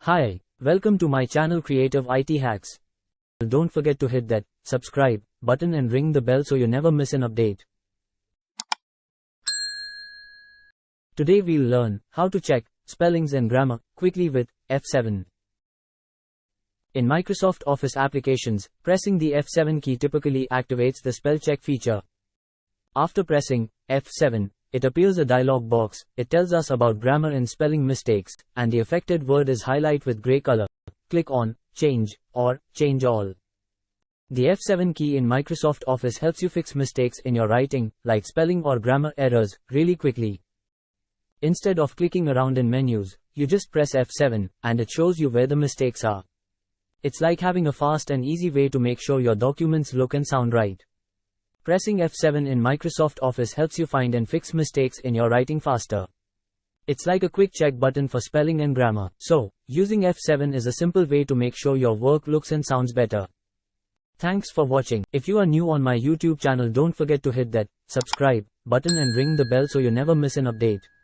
Hi, welcome to my channel Creative IT Hacks. Don't forget to hit that subscribe button and ring the bell so you never miss an update. Today we'll learn how to check spellings and grammar quickly with F7. In Microsoft Office applications, pressing the F7 key typically activates the spell check feature. After pressing F7, it appears a dialog box. It tells us about grammar and spelling mistakes, and the affected word is highlighted with gray color. Click on Change or Change All. The F7 key in Microsoft Office helps you fix mistakes in your writing, like spelling or grammar errors, really quickly. Instead of clicking around in menus, you just press F7, and it shows you where the mistakes are. It's like having a fast and easy way to make sure your documents look and sound right. Pressing F7 in Microsoft Office helps you find and fix mistakes in your writing faster. It's like a quick check button for spelling and grammar. So, using F7 is a simple way to make sure your work looks and sounds better. Thanks for watching. If you are new on my YouTube channel, don't forget to hit that subscribe button and ring the bell so you never miss an update.